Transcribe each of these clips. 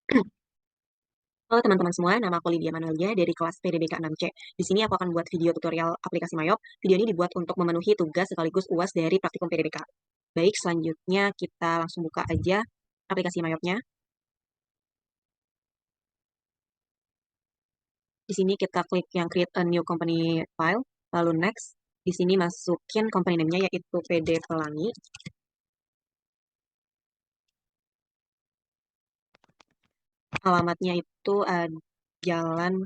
Halo teman-teman semua, nama aku Lydia Manuelia dari kelas PDBK 6C. Di sini aku akan buat video tutorial aplikasi Mayop. Video ini dibuat untuk memenuhi tugas sekaligus UAS dari praktikum PDBK. Baik, selanjutnya kita langsung buka aja aplikasi Mayopnya. Di sini kita klik yang create a new company file, lalu next. Di sini masukin company name-nya yaitu PD Pelangi. Alamatnya itu Jalan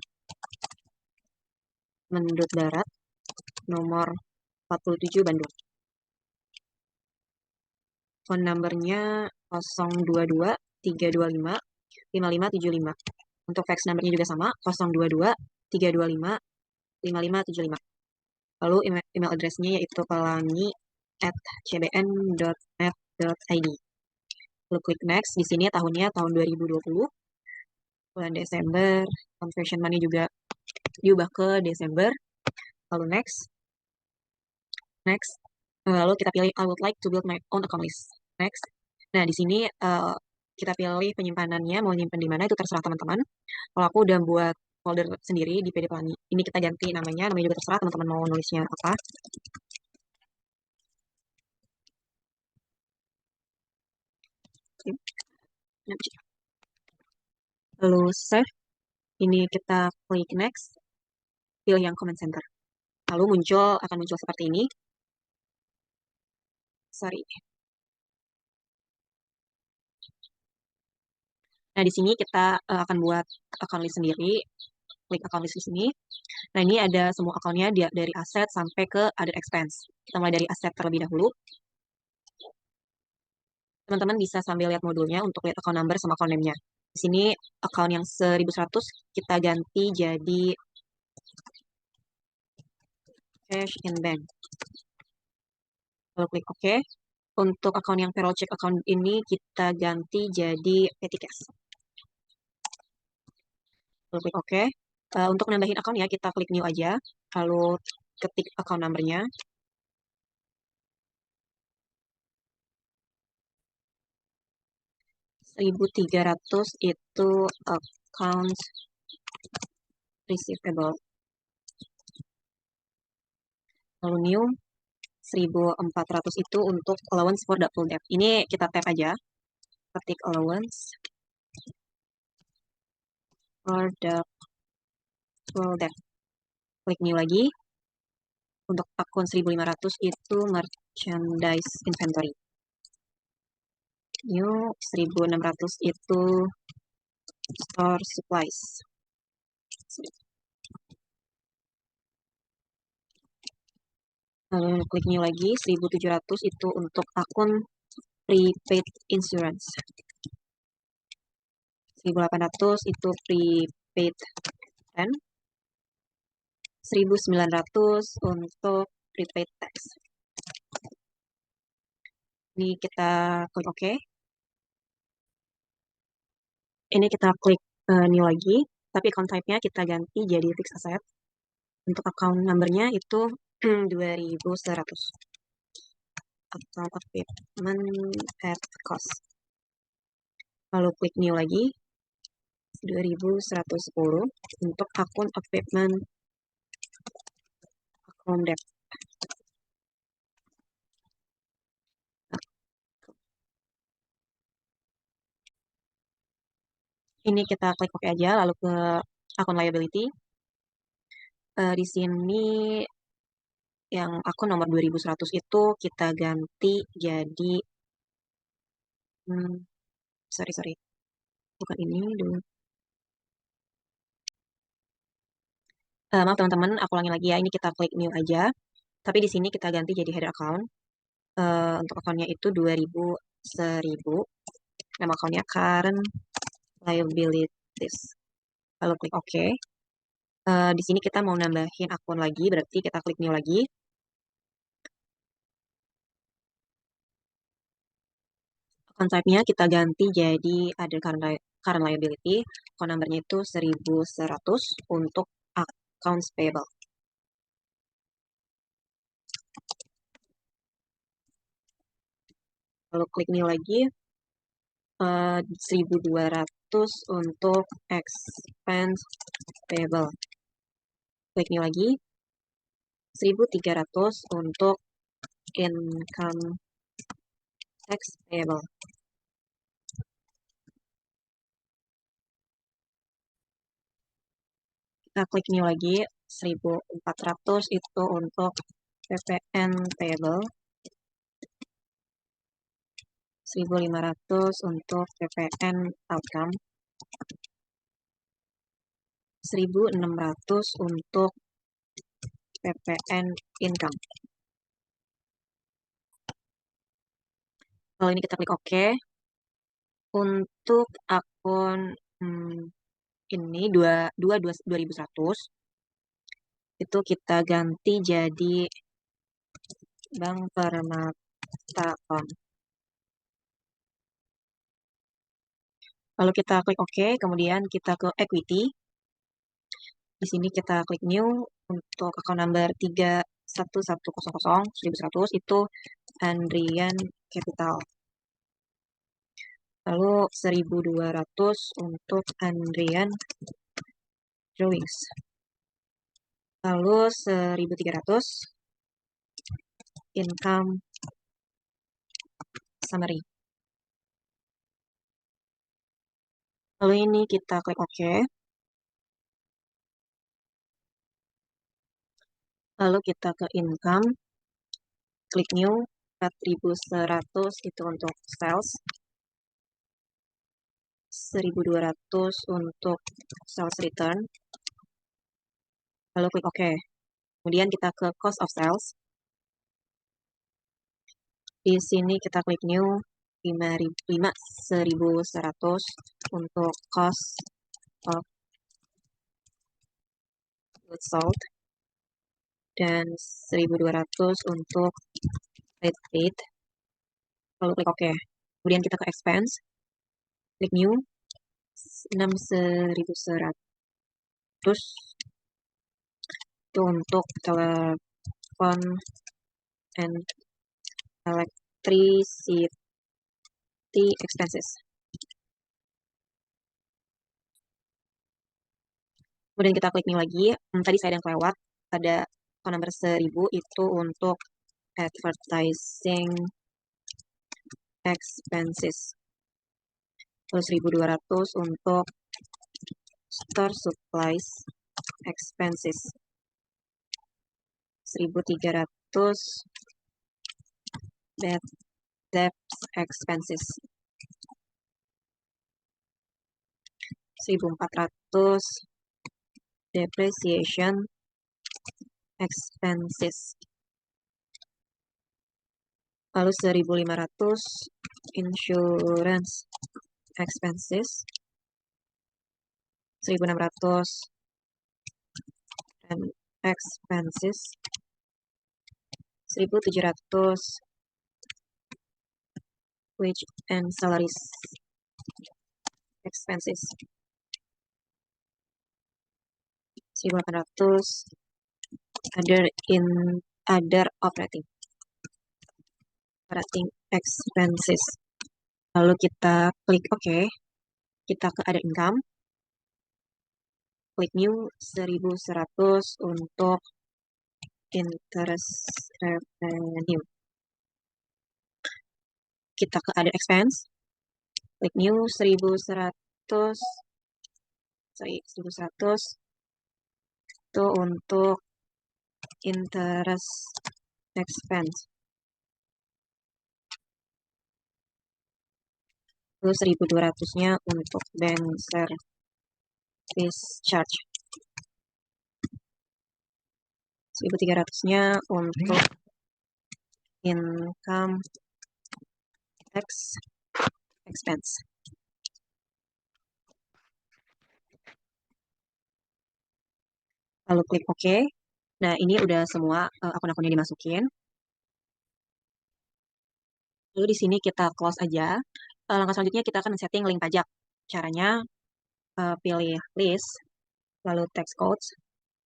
Mendut Barat, nomor 47 Bandung. Phone number-nya 022 325 5575. Untuk fax number-nya juga sama, 022 325 5575. Lalu email address-nya yaitu pelangi@cbn.net.id. Lalu klik next. Di sini tahunnya tahun 2020, bulan Desember. Conversion money juga diubah ke Desember. Lalu next. Next. Lalu kita pilih I would like to build my own account list. Next. Nah, di sini kita pilih penyimpanannya, mau nyimpan di mana itu terserah teman-teman. Kalau aku udah buat folder sendiri di PD Pelangi. Ini kita ganti namanya juga terserah teman-teman mau nulisnya apa. Lalu save, ini kita klik next, pilih yang comment center. Lalu akan muncul seperti ini. Sorry. Nah, di sini kita akan buat account list sendiri. Klik account list di sini. Nah, ini ada semua akunnya dari aset sampai ke other expense. Kita mulai dari aset terlebih dahulu. Teman-teman bisa sambil lihat modulnya untuk lihat account number sama account name-nya. Di sini account yang 1100 kita ganti jadi cash in bank. Lalu klik OK. Untuk account yang payroll check account ini kita ganti jadi petty cash. Lalu klik OK. Untuk nambahin account ya kita klik new aja. Lalu ketik account number-nya. 1.300 itu account receivable. Lalu new 1.400 itu untuk allowance for doubtful debt. Ini kita tap aja. Ketik allowance for doubtful debt. Klik new lagi. Untuk akun 1.500 itu merchandise inventory. New 1.600 itu store supplies. Lalu klik new lagi. 1.700 itu untuk akun prepaid insurance. 1.800 itu prepaid rent. 1.900 untuk prepaid tax. Ini kita klik OK. Ini kita klik new lagi, tapi account type-nya kita ganti jadi fixed asset. Untuk account number-nya itu 2.100. Account equipment at cost. Lalu klik new lagi, 2.110 untuk akun equipment account debt. Ini kita klik OK aja, lalu ke akun liability. Di sini yang akun nomor 2.100 itu kita ganti jadi sorry, bukan ini dulu. Maaf teman-teman, aku ulangi lagi ya. Ini kita klik new aja. Tapi di sini kita ganti jadi header account. Untuk akunnya itu 2.000 1.000. Nama akunnya current liabilities. Lalu klik OK. Di sini kita mau nambahin akun lagi, berarti kita klik new lagi. Account type-nya kita ganti jadi ada current liability. Account number-nya itu 1.100 untuk accounts payable. Lalu klik new lagi. 1.200 untuk expense payable. Klik new lagi. 1.300 untuk income tax payable. Kita klik new lagi. 1.400 itu untuk PPN payable. 1.500 untuk PPN outcome. 1.600 untuk PPN income. Kalau ini kita klik OK. Untuk akun ini 2.100 itu kita ganti jadi Bank Permata Com. Lalu kita klik OK, kemudian kita ke equity. Di sini kita klik new untuk account number 31100 itu Andrian Capital. Lalu 1.200 untuk Andrian Drawings. Lalu 1.300 income summary. Lalu ini kita klik OK. Lalu kita ke income, klik new, 4.100 itu untuk sales, 1.200 untuk sales return, lalu klik OK. Kemudian kita ke cost of sales. Di sini kita klik new, 1.100 untuk cost of goods sold, dan 1.200 untuk rate paid. Lalu klik OK. Kemudian kita ke expense, klik new, 6.100 itu untuk telepon and electricity expenses. Kemudian kita klik new lagi. Tadi saya yang kelewat, ada account number 1.000 itu untuk advertising expenses. Terus 1.200 untuk store supplies expenses. 1.300 bad debt expenses. 1.400 depreciation expenses. Lalu 1.500 insurance expenses. 1.600 and expenses. 1.700 wage and salaries expenses. 1.800 other operating expenses. Lalu kita klik OK. Kita ke other income. Klik new, 1.100 untuk interest revenue. Kita ke other expense. Klik new, 1.100 itu untuk interest expense. Lalu 1.200-nya untuk bank service charge. 1.300-nya untuk income tax expense. Lalu klik OK. Nah, ini udah semua akun-akunnya dimasukin. Lalu di sini kita close aja. Langkah selanjutnya kita akan setting link pajak. Caranya pilih list, lalu text codes,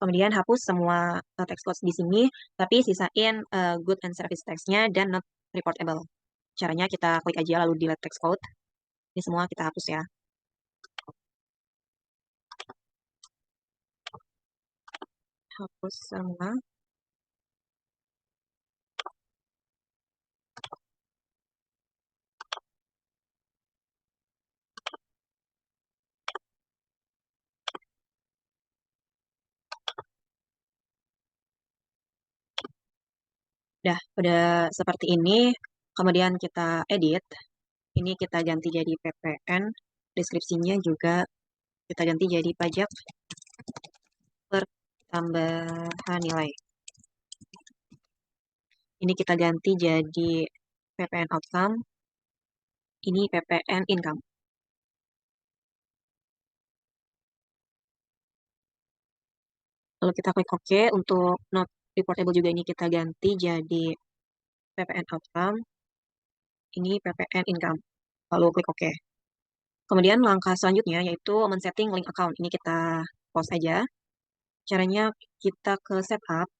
kemudian hapus semua text codes di sini, tapi sisain good and service text-nya dan not reportable. Caranya kita klik aja lalu delete text code. Ini semua kita hapus ya. Hapus semua. Udah seperti ini. Kemudian kita edit. Ini kita ganti jadi PPN. Deskripsinya juga kita ganti jadi pajak pertambahan nilai. Ini kita ganti jadi PPN outcome. Ini PPN income. Lalu kita klik OK. Untuk not reportable juga ini kita ganti jadi PPN outcome. Ini PPN income. Lalu klik OK. Kemudian langkah selanjutnya yaitu men-setting link account. Ini kita post aja. Caranya kita ke setup,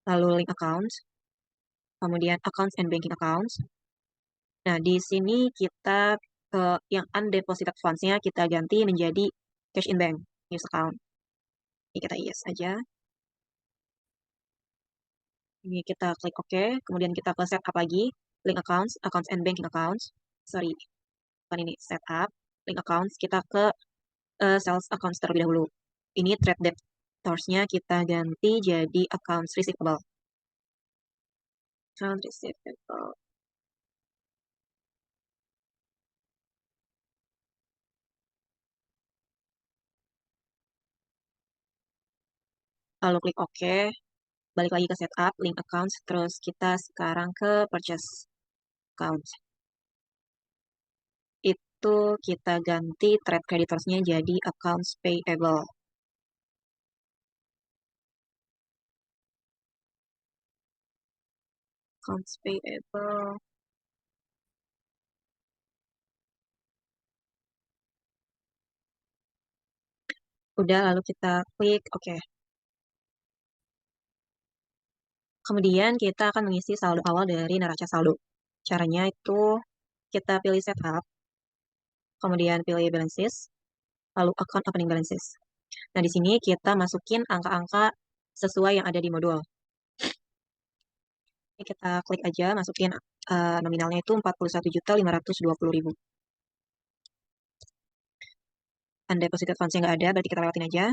lalu link accounts, kemudian accounts and banking accounts. Nah, di sini kita ke yang undeposited funds-nya kita ganti menjadi cash in bank, use account. Ini kita yes aja. Ini kita klik OK, kemudian kita ke setup lagi, link accounts, accounts and banking accounts. Sorry, bukan ini, setup, link accounts, kita ke sales accounts terlebih dahulu. Ini trade debtors-nya kita ganti jadi accounts receivable. Account receivable. Lalu klik OK, balik lagi ke setup, link accounts, terus kita sekarang ke purchase accounts. Itu kita ganti trade creditors-nya jadi accounts payable. Accounts payable. Udah, lalu kita klik OK. Kemudian kita akan mengisi saldo awal dari neraca saldo. Caranya itu kita pilih setup, kemudian pilih balances, lalu account opening balances. Nah, di sini kita masukin angka-angka sesuai yang ada di modul. Ini kita klik aja, masukin nominalnya itu 41.520.000. Undeposited funds-nya nggak ada, berarti kita lewatin aja.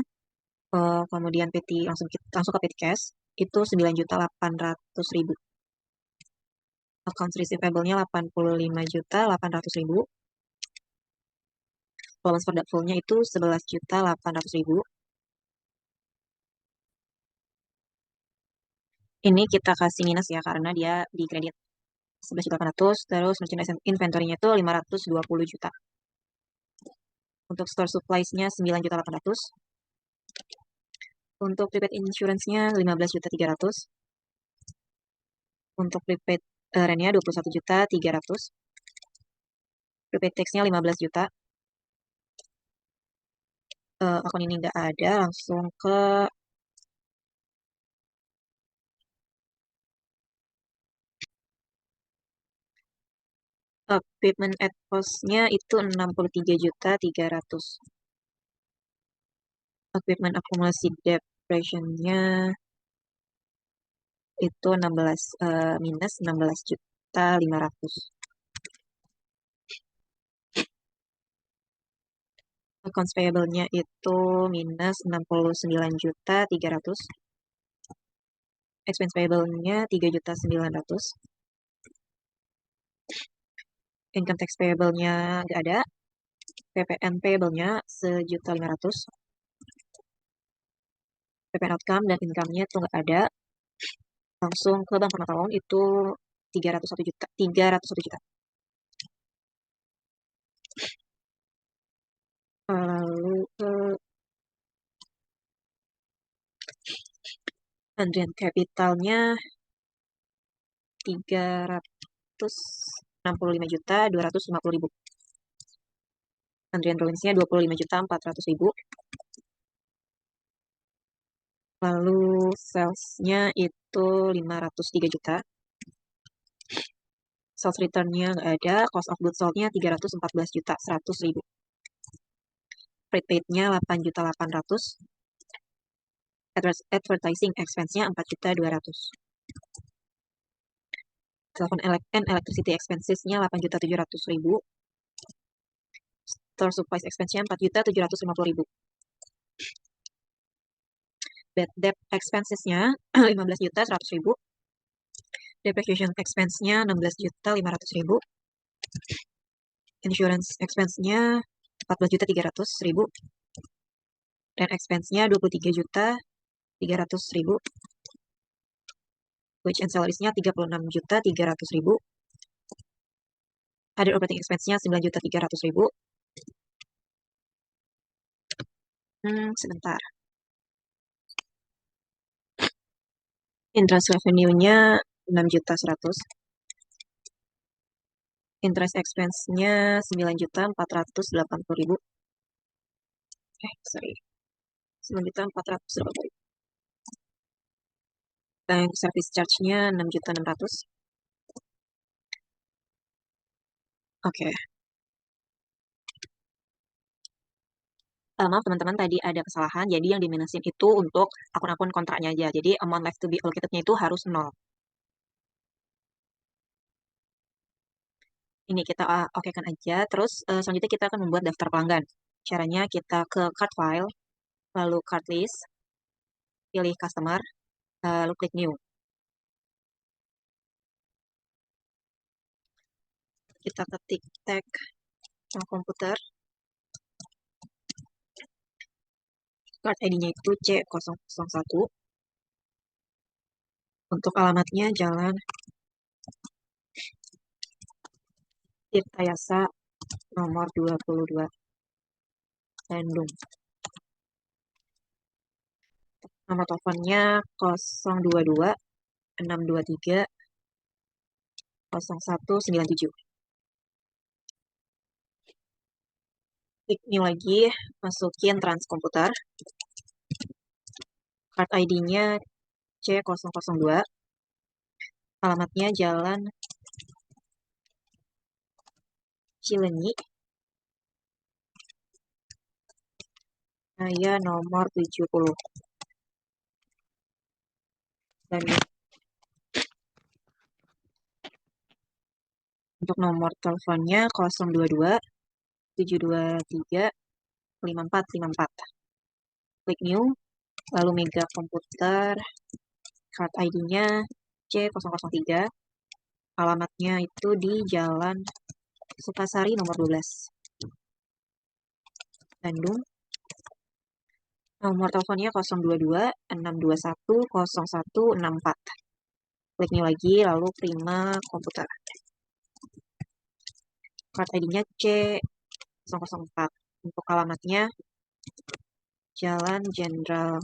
Kemudian PT langsung ke PT cash, itu 9.800.000. Accounts receivable-nya 85.800.000. Balance for doubtful-nya itu 11.800.000. Ini kita kasih minus ya, karena dia di kredit 11.800.000. Terus merchandise inventory-nya itu 520 juta. Untuk store supplies-nya 9.800.000. Untuk prepaid insurance-nya 15.300.000. Untuk prepaid rent-nya 21.300.000. Prepaid tax-nya 15 juta. Akun ini nggak ada, langsung ke equipment at cost-nya itu 63.300. Equipment akumulasi depreciation-nya itu 16 minus 16.500. Accounts payable-nya itu minus 69.300. Expense payable-nya 3.900. Income tax payable-nya nggak ada. PPN payable-nya 1.500.000. PPN outcome dan income-nya itu nggak ada. Langsung ke bank pengetahuan itu 301 juta. 301 juta. Lalu ke Andrian capitalnya 365.250.000. Andrian provinsinya 25.400.000. Lalu sales-nya itu 503 juta. Sales return-nya nggak ada, cost of goods sold-nya 314.100.000. Prepaid-nya 8.800.000. Advertising expense-nya 4.200.000. Telepon and electricity expenses-nya 8.700.000. Store supplies expense-nya 4.750.000. Bad debt expenses-nya 15.100.000. Depreciation expense-nya 16.500.000. Insurance expense-nya 14.300.000. Dan expense-nya 23.300.000. Wage and salaries-nya 36.300.000. Other operating expense-nya 9.300.000. Sebentar. Interest revenue-nya 6.100.000. Interest expense-nya 9.480.000. Sorry. 9.480.000. Bank service charge-nya 6.600.000. Oke. Maaf teman-teman, tadi ada kesalahan. Jadi yang diminusin itu untuk akun-akun kontraknya aja. Jadi amount left to be allocated-nya itu harus 0. Ini kita okekan aja. Terus selanjutnya kita akan membuat daftar pelanggan. Caranya kita ke cart file, lalu cart list, pilih customer, lalu klik new. Kita ketik tag komputer. Cart ID-nya itu C001. Untuk alamatnya Jalan Tirtayasa nomor 22, Bandung. Nomor teleponnya 022 623 0197. Klik new lagi, masukin trans komputer. Card ID-nya C002. Alamatnya Jalan Cilenyi. Saya nomor 70. Bandung. Untuk nomor teleponnya 022 723 5454. Klik new, lalu mega komputer, card ID-nya C003. Alamatnya itu di Jalan Sukasari nomor 12, Bandung. Nomor teleponnya 022 621 0164. Klik new lagi, lalu prima komputer. Card ID-nya C004. Untuk alamatnya Jalan Jenderal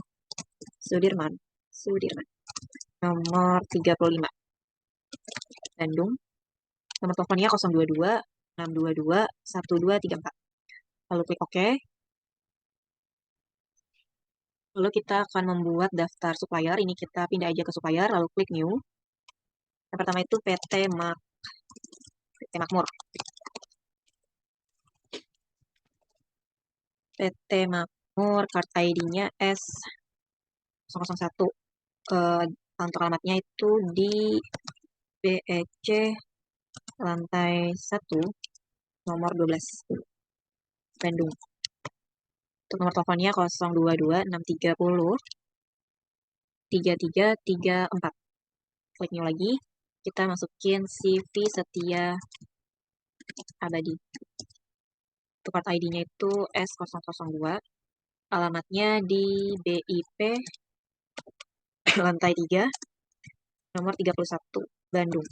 Sudirman. Nomor 35, Bandung. Nomor teleponnya 022 622 1234. Lalu klik OK. Lalu kita akan membuat daftar supplier. Ini kita pindah aja ke supplier, lalu klik new. Yang pertama itu PT Makmur. PT Makmur, card ID-nya S001. Untuk alamatnya itu di BEC lantai 1 nomor 12, Bandung. Untuk nomor teleponnya 022 630 3334. Klik new lagi. Kita masukin CV Setia Abadi. Untuk card ID-nya itu S002. Alamatnya di BIP lantai 3 nomor 31, Bandung.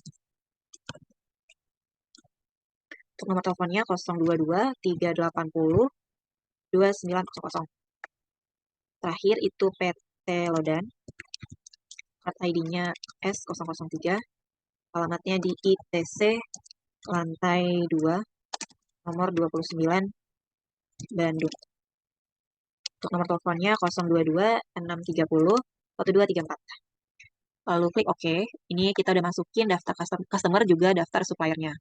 Untuk nomor teleponnya 022 380 2900. Terakhir itu PT Lodan. Card ID-nya S003. Alamatnya di ITC lantai 2 nomor 29, Bandung. Untuk nomor teleponnya 022 630 1234. Lalu klik OK. Ini kita udah masukin daftar customer juga daftar suppliernya.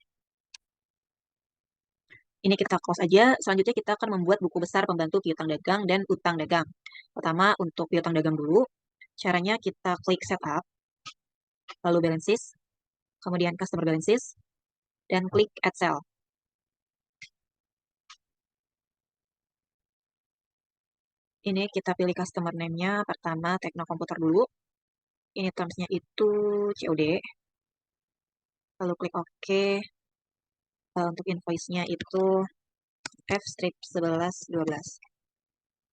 Ini kita close aja. Selanjutnya kita akan membuat buku besar pembantu piutang dagang dan utang dagang. Pertama, untuk piutang dagang dulu. Caranya kita klik setup, lalu balances, kemudian customer balances, dan klik add cell. Ini kita pilih customer name-nya. Pertama, Tekno Komputer dulu. Ini terms-nya itu COD. Lalu klik OK. Untuk invoice-nya itu F-1112.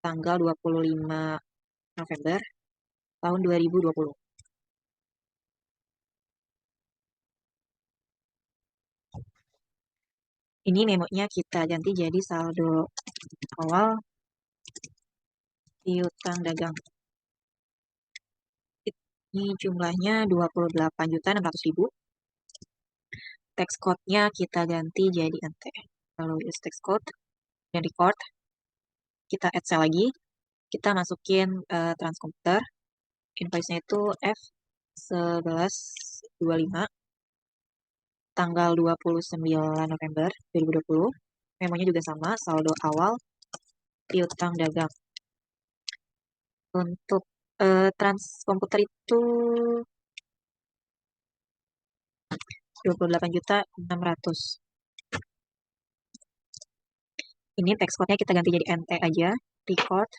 Tanggal 25 November tahun 2020. Ini memonya kita ganti jadi saldo awal piutang dagang. Ini jumlahnya 28.600.000. Tax code-nya kita ganti jadi NT. Lalu use tax code dan record. Kita add cell lagi. Kita masukin transkomputer. Invoice-nya itu F1125 tanggal 29 November 2020. Memonya juga sama, saldo awal piutang dagang. Untuk transkomputer itu 28.600. Ini text code-nya kita ganti jadi NT aja. Record.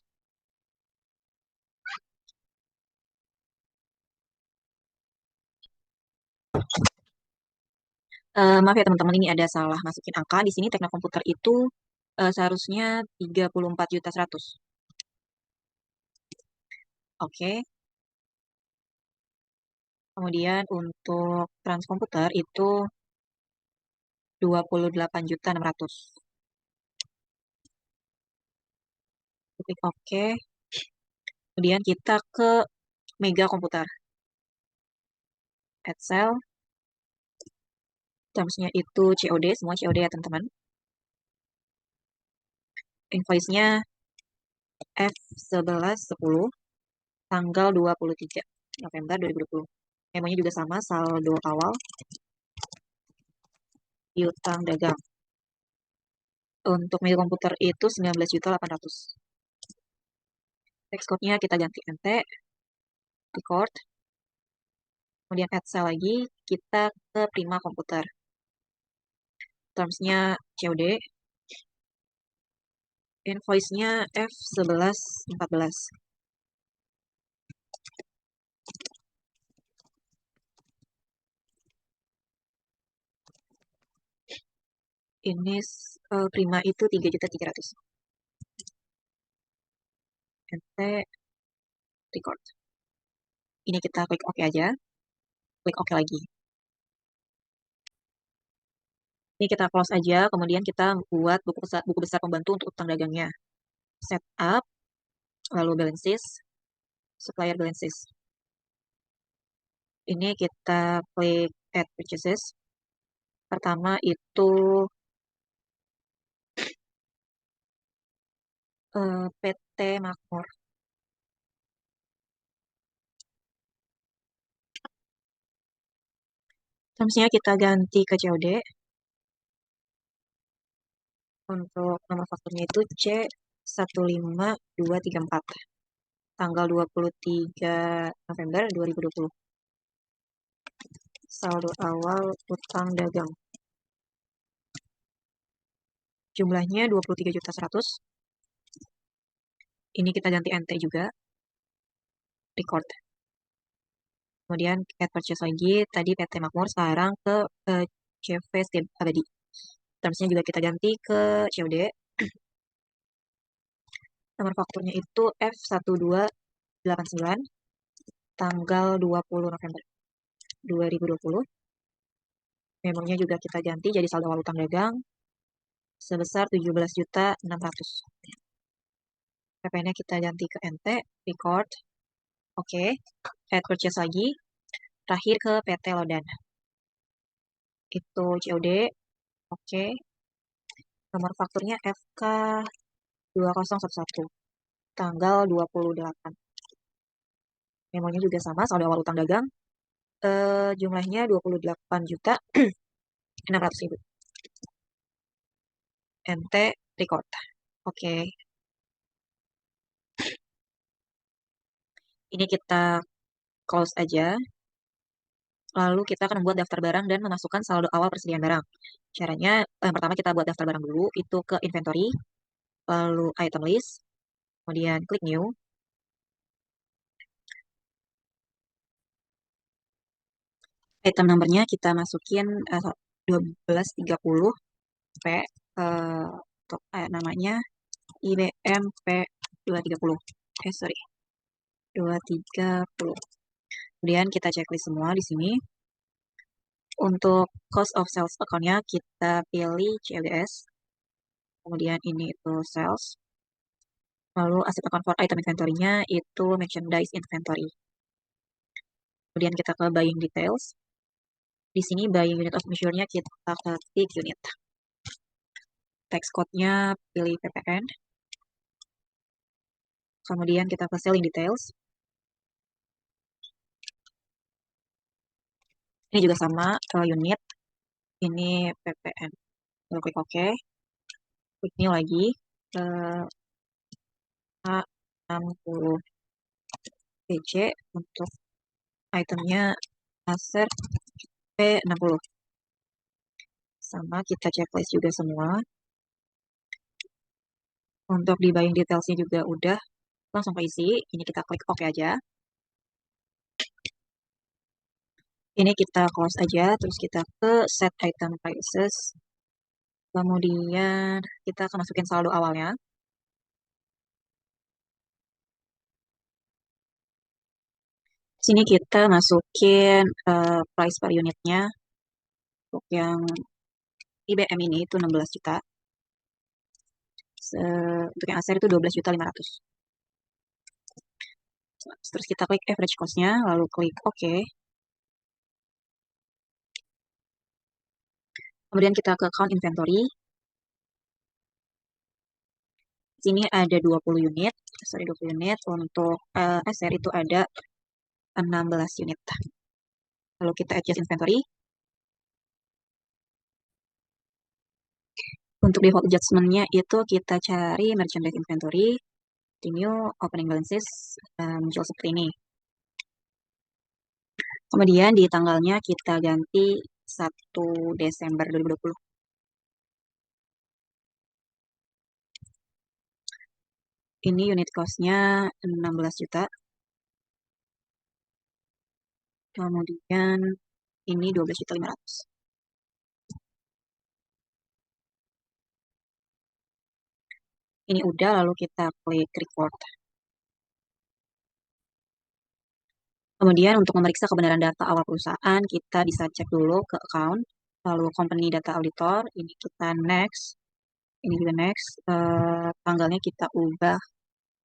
Maaf ya teman-teman, ini ada salah masukin angka. Di sini Tekno Komputer itu seharusnya 34.100.000. Oke. Kemudian untuk transkomputer itu 28.600.000. Klik OK. Kemudian kita ke Mega Komputer. Add cell. Terms-nya itu COD, semua COD ya teman-teman. Invoice-nya F1110 tanggal 23 November 2020. Memonya juga sama, saldo awal piutang dagang. Untuk Mega Komputer itu 19.800.000. Text code-nya kita ganti NT, record, kemudian add cell lagi, kita ke Prima Komputer. Terms-nya COD, invoice-nya F1114. Ini Prima itu 3.300.000. NT, record. Ini kita klik OK aja. Klik OK lagi. Ini kita close aja, kemudian kita buat buku besar pembantu untuk utang dagangnya. Setup, lalu balances, supplier balances. Ini kita klik add purchases. Pertama itu PT Makmur. Termsnya kita ganti ke COD. Untuk nomor fakturnya itu C15234. Tanggal 23 November 2020. Saldo awal utang dagang. Jumlahnya 23.100.000. Ini kita ganti NT juga. Record. Kemudian add purchase lagi. Tadi PT Makmur, sekarang ke CV Abadi. Termsnya juga kita ganti ke COD. Nomor fakturnya itu F1289 tanggal 20 November 2020. Memonya juga kita ganti jadi saldo awal utang dagang sebesar 17.600.000. PPN-nya kita ganti ke NT, record, oke, add purchase lagi, terakhir ke PT Lodan. Itu COD, oke. Nomor fakturnya FK2011 tanggal 28. Memonya juga sama, saldo awal utang dagang Jumlahnya 28.600.000. NT record. Oke, ini kita close aja. Lalu kita akan membuat daftar barang dan memasukkan saldo awal persediaan barang. Caranya, yang pertama kita buat daftar barang dulu, itu ke inventory, lalu item list, kemudian klik new. Item numbernya kita masukin 1230 P, untuk namanya IBM P230. Sorry, 230. Kemudian kita checklist semua di sini. Untuk cost of sales account-nya kita pilih CLDS. Kemudian ini itu sales. Lalu asset account for item inventory-nya itu merchandise inventory. Kemudian kita ke buying details. Di sini buying unit of measure-nya kita ketik unit. Text code-nya pilih PPN. Kemudian kita ke selling details. Ini juga sama, unit. Ini PPN. Lalu klik OK. Klik new lagi. Ke A60 PC untuk itemnya Acer P60. Sama kita checklist juga semua. Untuk di buying details-nya juga udah langsung ke isi. Ini kita klik OK aja. Ini kita close aja, terus kita ke set item prices. Kemudian kita akan masukin saldo awalnya. Sini kita masukin price per unitnya. Untuk yang IBM ini itu 16 juta. Untuk yang Acer itu 12.500.000. Terus kita klik average cost-nya, lalu klik OK. Kemudian kita ke count inventory. Sini ada 20 unit. Sorry, 20 unit. Untuk Acer itu ada 16 unit. Lalu kita adjust inventory. Untuk default adjustment-nya itu kita cari merchandise inventory, renew, opening balances, muncul seperti ini. Kemudian di tanggalnya kita ganti 1 Desember 2020. Ini unit cost-nya 16 juta. Kemudian ini 12.500.000. Ini udah, lalu kita klik record. Kemudian untuk memeriksa kebenaran data awal perusahaan, kita bisa cek dulu ke account, lalu company data auditor, ini kita next, ini juga next, tanggalnya kita ubah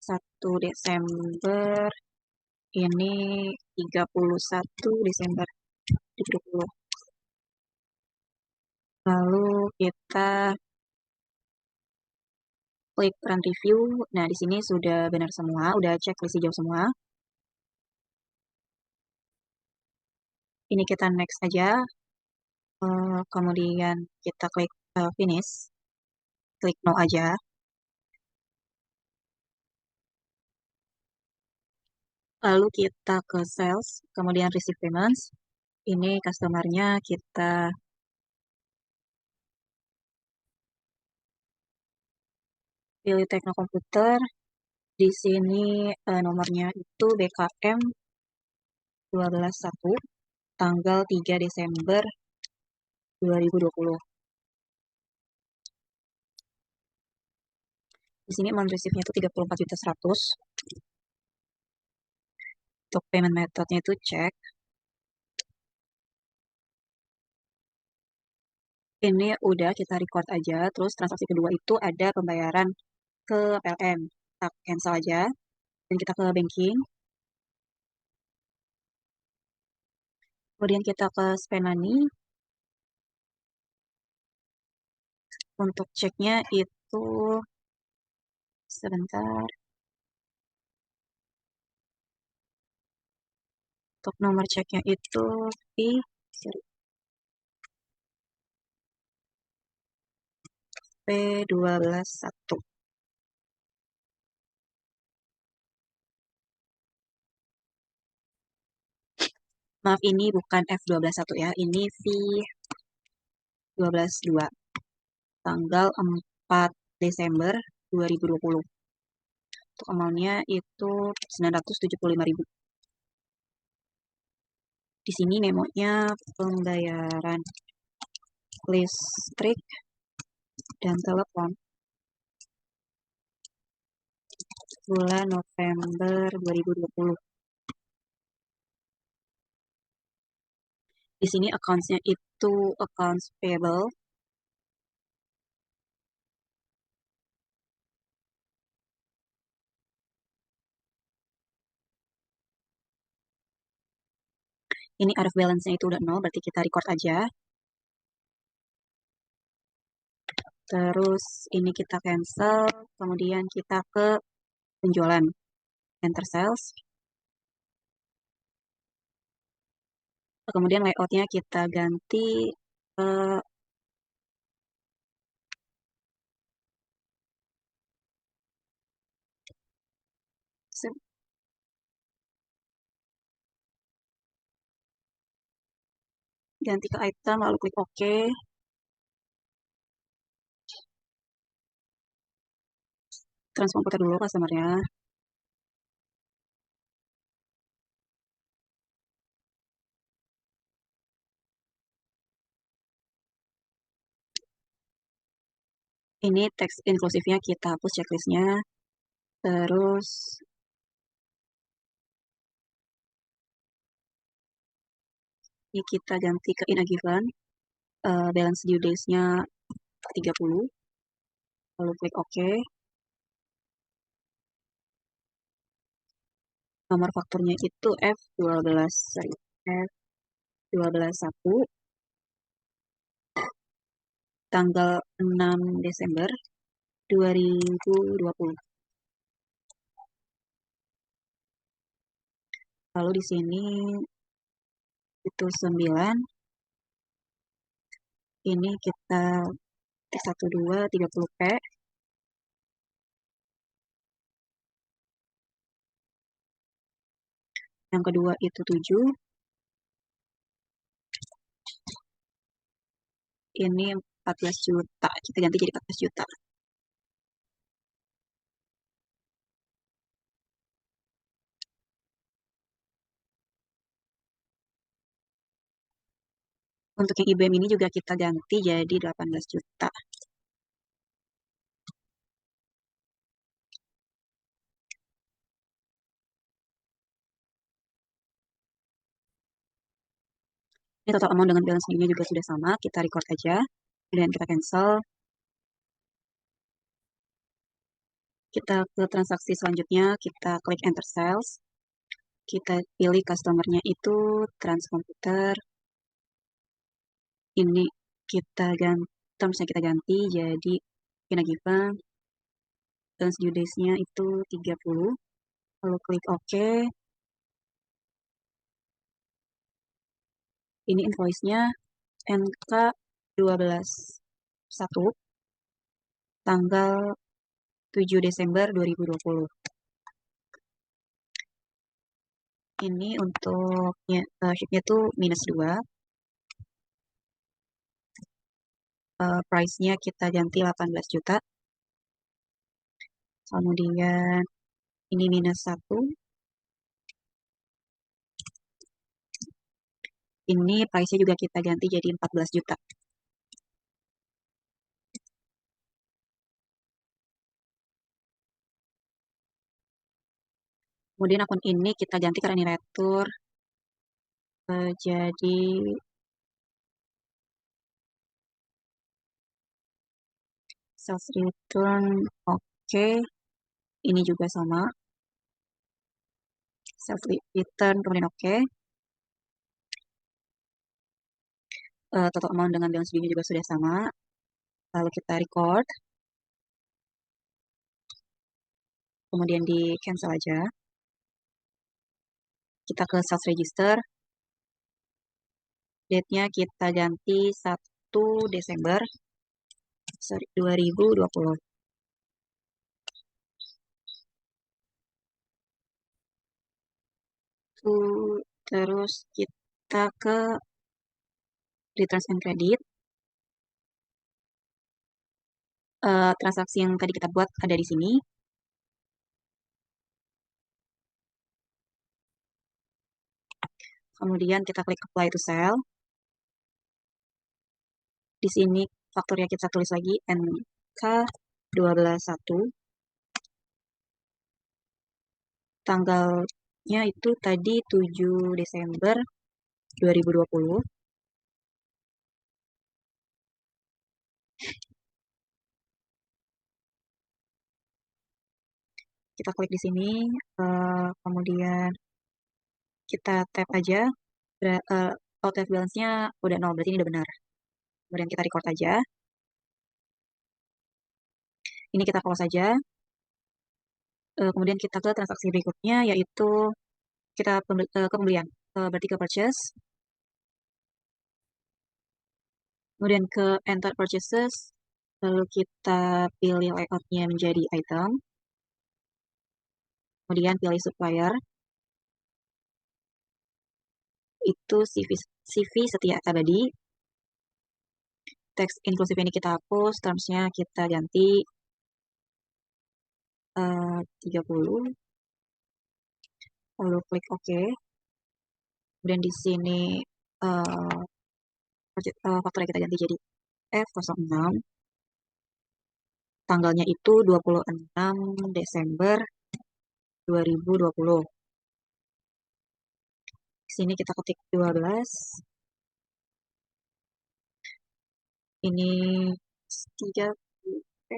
1 Desember, ini 31 Desember 2020. Lalu kita klik run review. Nah, di sini sudah benar semua, udah checklist hijau semua. Ini kita next aja. Kemudian kita klik finish. Klik no aja. Lalu kita ke sales, kemudian receive payments. Ini customer-nya kita pilih Tekno Komputer. Di sini nomornya itu BKM 121, tanggal 3 Desember 2020. Di sini amount receive-nya itu 34.100.000. Untuk payment method-nya itu cek. Ini udah kita record aja. Terus transaksi kedua itu ada pembayaran ke PLN. Kita cancel aja. Dan kita ke banking. Kemudian kita ke spend money. Untuk ceknya itu sebentar. Untuk nomor ceknya itu P121. Maaf, ini bukan F121 ya, ini V122, tanggal 4 Desember 2020. Untuk amount-nya itu 975.000. Di sini memonya pembayaran listrik dan telepon bulan November 2020. Di sini accounts-nya itu accounts payable. Ini out of balance-nya itu udah 0, berarti kita record aja. Terus ini kita cancel, kemudian kita ke penjualan. Enter sales. Kemudian layout-nya kita ganti eh, ganti ke item, lalu klik OK. Transfer komputer dulu customer-nya. Ini teks inklusifnya kita hapus checklistnya. Terus ini kita ganti ke in a given. Balance due days-nya 30. Lalu klik OK. Nomor fakturnya itu F12, sorry, F121, tanggal 6 Desember 2020. Lalu di sini itu 9. Ini kita T12 30P. Yang kedua itu 7. Ini 14 juta. Kita ganti jadi 14 juta. Untuk yang IBM ini juga kita ganti jadi 18 juta. Ini total amount dengan balance due-nya juga sudah sama. Kita record aja. Kemudian kita cancel. Kita ke transaksi selanjutnya. Kita klik enter sales. Kita pilih customer-nya itu trans komputer. Ini kita ganti, termsnya kita ganti jadi in a given. Balance due days-nya itu 30. Lalu klik OK. Ini invoice-nya NK121, tanggal 7 Desember 2020. Ini untuk shift-nya itu -2. Price-nya kita ganti 18 juta. Kemudian ini -1. Ini price-nya juga kita ganti jadi 14 juta. Kemudian akun ini kita ganti karena ini retur. Jadi sales return oke. Ini juga sama. Sales return kemudian oke. Total amount dengan balance due-nya juga sudah sama. Lalu kita record. Kemudian di cancel aja. Kita ke sales register. Date-nya kita ganti 1 Desember 2020. Terus kita ke returns and credit. Transaksi yang tadi kita buat ada di sini. Kemudian kita klik apply to sell. Di sini fakturnya kita tulis lagi NK121. Tanggalnya itu tadi 7 Desember 2020. Kita klik di sini, kemudian kita tap aja, out of balance-nya udah 0, berarti ini udah benar. Kemudian kita record aja. Ini kita close aja. Kemudian kita ke transaksi berikutnya, yaitu kita ke pembelian. Berarti ke purchase. Kemudian ke enter purchases. Lalu kita pilih layout-nya menjadi item. Kemudian pilih supplier. Itu CV setia abadi. Teks inklusif ini kita hapus, terms-nya kita ganti 30. Lalu klik OK. Kemudian di sini faktornya kita ganti jadi F06. Tanggalnya itu 26 Desember 2020. Di sini kita ketik 12. Ini 3P.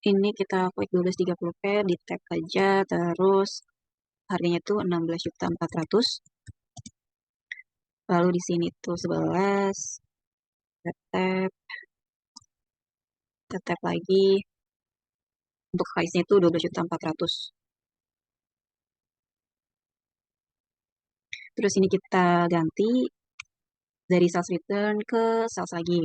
Ini kita klik 1230P, di tag aja, terus harganya itu 16.400.000. Lalu di sini tuh 11, tap lagi. Untuk price-nya itu 12.400.000. Terus ini kita ganti dari sales return ke sales lagi.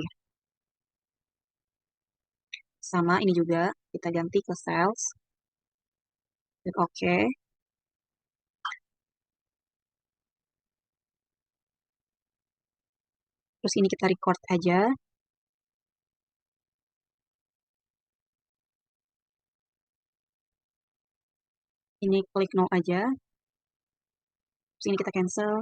Sama ini juga kita ganti ke sales. Klik OK. Terus ini kita record aja. Ini klik no aja. Terus ini kita cancel.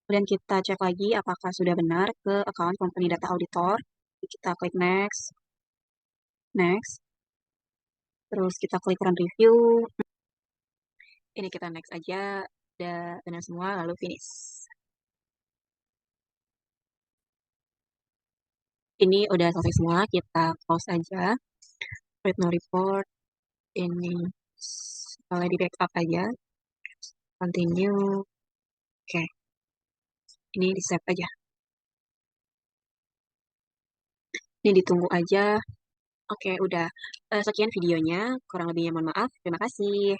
Kemudian kita cek lagi apakah sudah benar ke account company data auditor. Kita klik next. Next. Terus kita klik run review. Ini kita next aja. Udah benar semua, lalu finish. Ini udah selesai semua, kita close aja. Read no report. Ini boleh di backup aja. Continue. Oke. Ini di save aja. Ini ditunggu aja. Oke, udah. Sekian videonya. Kurang lebihnya mohon maaf. Terima kasih.